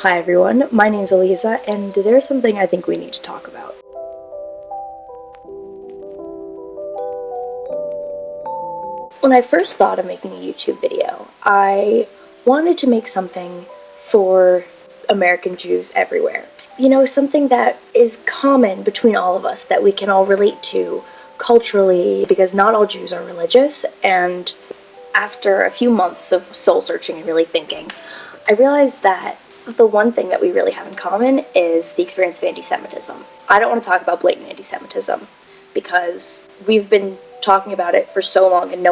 Hi everyone, my name's Eliza, and there's something I think we need to talk about. When I first thought of making a YouTube video, I wanted to make something for American Jews everywhere. You know, something that is common between all of us, that we can all relate to culturally, because not all Jews are religious, and after a few months of soul-searching and really thinking, I realized that the one thing that we really have in common is the experience of anti-Semitism. I don't want to talk about blatant anti-Semitism because we've been talking about it for so long and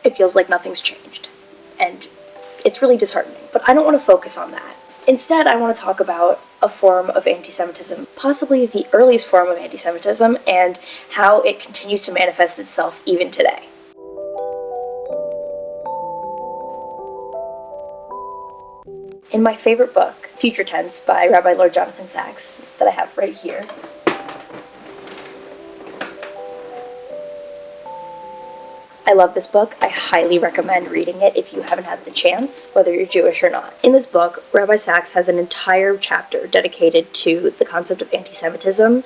it feels like nothing's changed. And it's really disheartening. But I don't want to focus on that. Instead, I want to talk about a form of anti-Semitism, possibly the earliest form of anti-Semitism, and how it continues to manifest itself even today. In my favorite book, Future Tense by Rabbi Lord Jonathan Sacks, that I have right here, I love this book. I highly recommend reading it if you haven't had the chance, whether you're Jewish or not. In this book, Rabbi Sacks has an entire chapter dedicated to the concept of anti-Semitism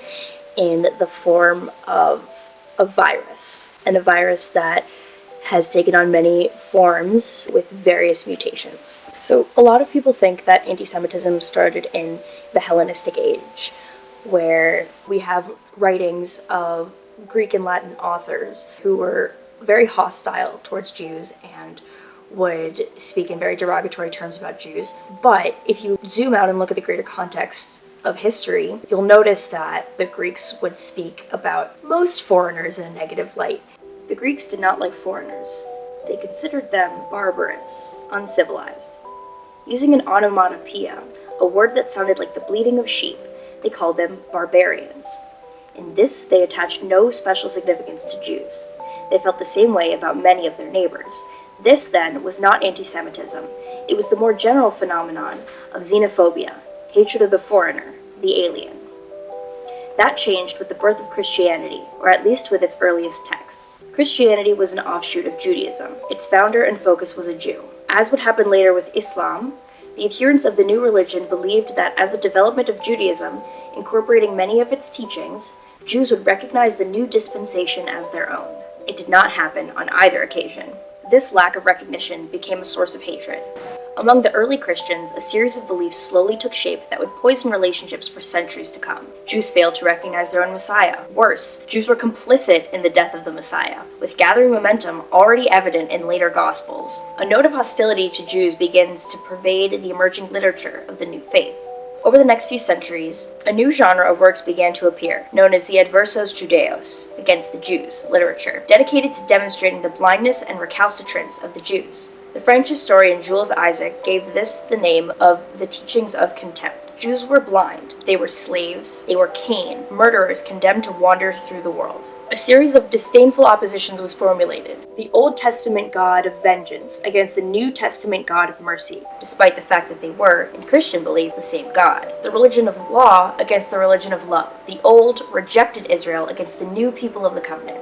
in the form of a virus, and a virus that has taken on many forms with various mutations. So a lot of people think that anti-Semitism started in the Hellenistic age, where we have writings of Greek and Latin authors who were very hostile towards Jews and would speak in very derogatory terms about Jews. But if you zoom out and look at the greater context of history, you'll notice that the Greeks would speak about most foreigners in a negative light. The Greeks did not like foreigners. They considered them barbarous, uncivilized. Using an onomatopoeia, a word that sounded like the bleating of sheep, they called them barbarians. In this, they attached no special significance to Jews. They felt the same way about many of their neighbors. This, then, was not anti-Semitism. It was the more general phenomenon of xenophobia, hatred of the foreigner, the alien. That changed with the birth of Christianity, or at least with its earliest texts. Christianity was an offshoot of Judaism. Its founder and focus was a Jew. As would happen later with Islam, the adherents of the new religion believed that as a development of Judaism, incorporating many of its teachings, Jews would recognize the new dispensation as their own. It did not happen on either occasion. This lack of recognition became a source of hatred. Among the early Christians, a series of beliefs slowly took shape that would poison relationships for centuries to come. Jews failed to recognize their own Messiah. Worse, Jews were complicit in the death of the Messiah, with gathering momentum already evident in later Gospels. A note of hostility to Jews begins to pervade the emerging literature of the new faith. Over the next few centuries, a new genre of works began to appear, known as the Adversos Judaeos, against the Jews, literature, dedicated to demonstrating the blindness and recalcitrance of the Jews. The French historian Jules Isaac gave this the name of the teachings of contempt. Jews were blind, they were slaves, they were Cain, murderers condemned to wander through the world. A series of disdainful oppositions was formulated. The Old Testament God of vengeance against the New Testament God of mercy, despite the fact that they were, in Christian belief, the same God. The religion of law against the religion of love. The old, rejected Israel against the new people of the covenant.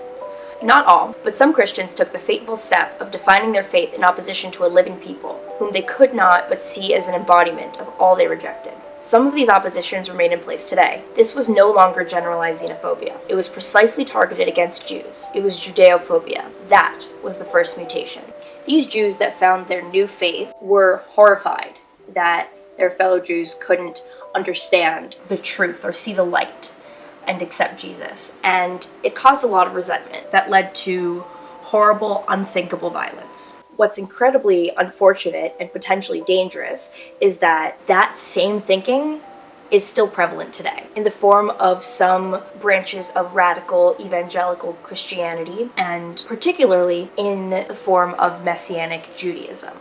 Not all, but some Christians took the fateful step of defining their faith in opposition to a living people, whom they could not but see as an embodiment of all they rejected. Some of these oppositions remain in place today. This was no longer generalized xenophobia. It was precisely targeted against Jews. It was Judeophobia. That was the first mutation. These Jews that found their new faith were horrified that their fellow Jews couldn't understand the truth or see the light and accept Jesus. And it caused a lot of resentment that led to horrible, unthinkable violence. What's incredibly unfortunate and potentially dangerous is that that same thinking is still prevalent today in the form of some branches of radical evangelical Christianity, and particularly in the form of Messianic Judaism.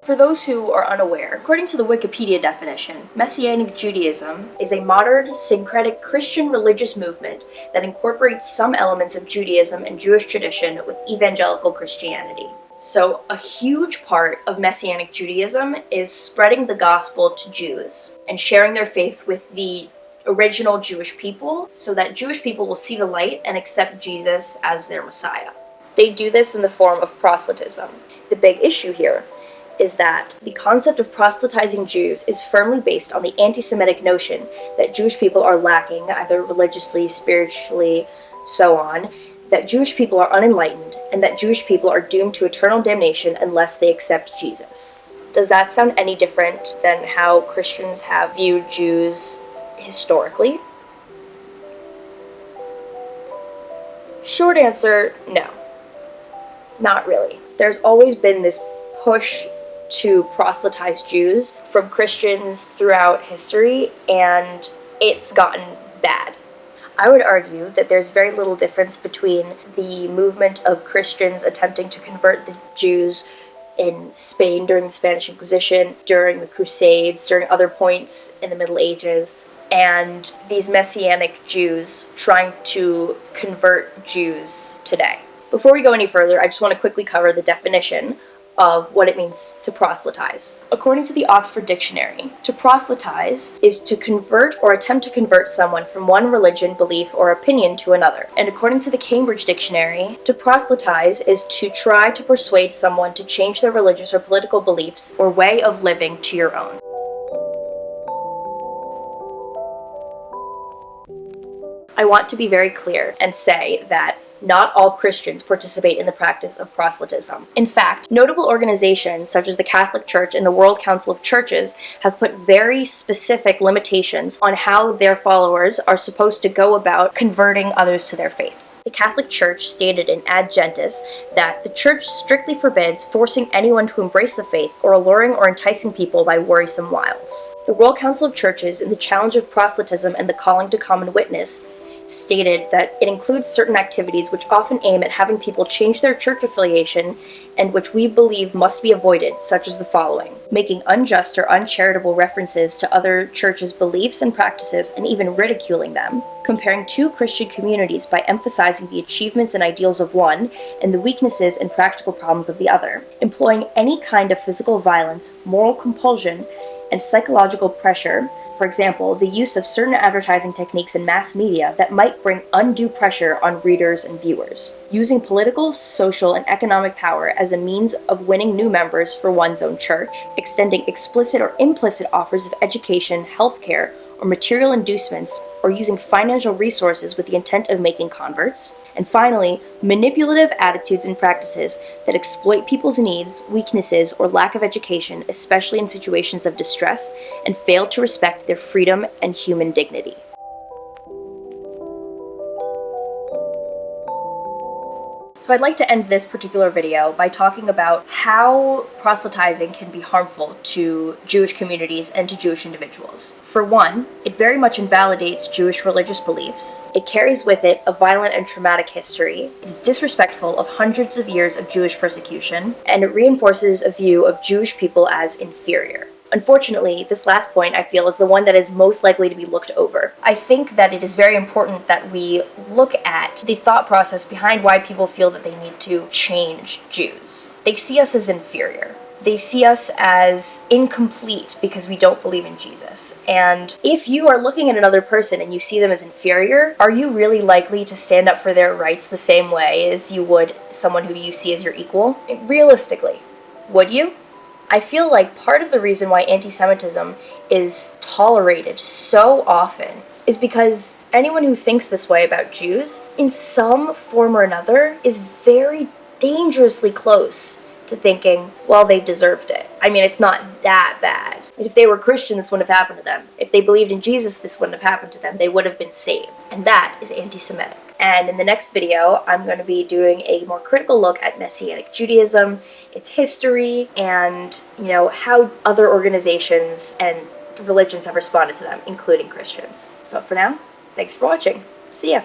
For those who are unaware, according to the Wikipedia definition, Messianic Judaism is a modern, syncretic Christian religious movement that incorporates some elements of Judaism and Jewish tradition with evangelical Christianity. So, a huge part of Messianic Judaism is spreading the gospel to Jews and sharing their faith with the original Jewish people so that Jewish people will see the light and accept Jesus as their Messiah. They do this in the form of proselytism. The big issue here is that the concept of proselytizing Jews is firmly based on the anti-Semitic notion that Jewish people are lacking, either religiously, spiritually, so on, that Jewish people are unenlightened, and that Jewish people are doomed to eternal damnation unless they accept Jesus. Does that sound any different than how Christians have viewed Jews historically? Short answer, no. Not really. There's always been this push to proselytize Jews from Christians throughout history, and it's gotten bad. I would argue that there's very little difference between the movement of Christians attempting to convert the Jews in Spain during the Spanish Inquisition, during the Crusades, during other points in the Middle Ages, and these Messianic Jews trying to convert Jews today. Before we go any further, I just want to quickly cover the definition of what it means to proselytize. According to the Oxford Dictionary, to proselytize is to convert or attempt to convert someone from one religion, belief, or opinion to another. And according to the Cambridge Dictionary, to proselytize is to try to persuade someone to change their religious or political beliefs or way of living to your own. I want to be very clear and say that not all Christians participate in the practice of proselytism. In fact, notable organizations such as the Catholic Church and the World Council of Churches have put very specific limitations on how their followers are supposed to go about converting others to their faith. The Catholic Church stated in Ad Gentis that the Church strictly forbids forcing anyone to embrace the faith or alluring or enticing people by worrisome wiles. The World Council of Churches, in the Challenge of Proselytism and the Calling to Common Witness, stated that it includes certain activities which often aim at having people change their church affiliation and which we believe must be avoided, such as the following: making unjust or uncharitable references to other churches' beliefs and practices and even ridiculing them, comparing two Christian communities by emphasizing the achievements and ideals of one and the weaknesses and practical problems of the other, employing any kind of physical violence, moral compulsion, and psychological pressure, for example, the use of certain advertising techniques in mass media that might bring undue pressure on readers and viewers, using political, social, and economic power as a means of winning new members for one's own church, extending explicit or implicit offers of education, healthcare, or material inducements, or using financial resources with the intent of making converts, and finally, manipulative attitudes and practices that exploit people's needs, weaknesses, or lack of education, especially in situations of distress, and fail to respect their freedom and human dignity. So I'd like to end this particular video by talking about how proselytizing can be harmful to Jewish communities and to Jewish individuals. For one, it very much invalidates Jewish religious beliefs. It carries with it a violent and traumatic history. It is disrespectful of hundreds of years of Jewish persecution, and it reinforces a view of Jewish people as inferior. Unfortunately, this last point I feel is the one that is most likely to be looked over. I think that it is very important that we look at the thought process behind why people feel that they need to change Jews. They see us as inferior. They see us as incomplete because we don't believe in Jesus. And if you are looking at another person and you see them as inferior, are you really likely to stand up for their rights the same way as you would someone who you see as your equal? Realistically, would you? I feel like part of the reason why anti-Semitism is tolerated so often is because anyone who thinks this way about Jews, in some form or another, is very dangerously close to thinking, well, they deserved it. I mean, it's not that bad. If they were Christian, this wouldn't have happened to them. If they believed in Jesus, this wouldn't have happened to them. They would have been saved. And that is anti-Semitic. And in the next video, I'm going to be doing a more critical look at Messianic Judaism, its history, and, how other organizations and religions have responded to them, including Christians. But for now, thanks for watching. See ya.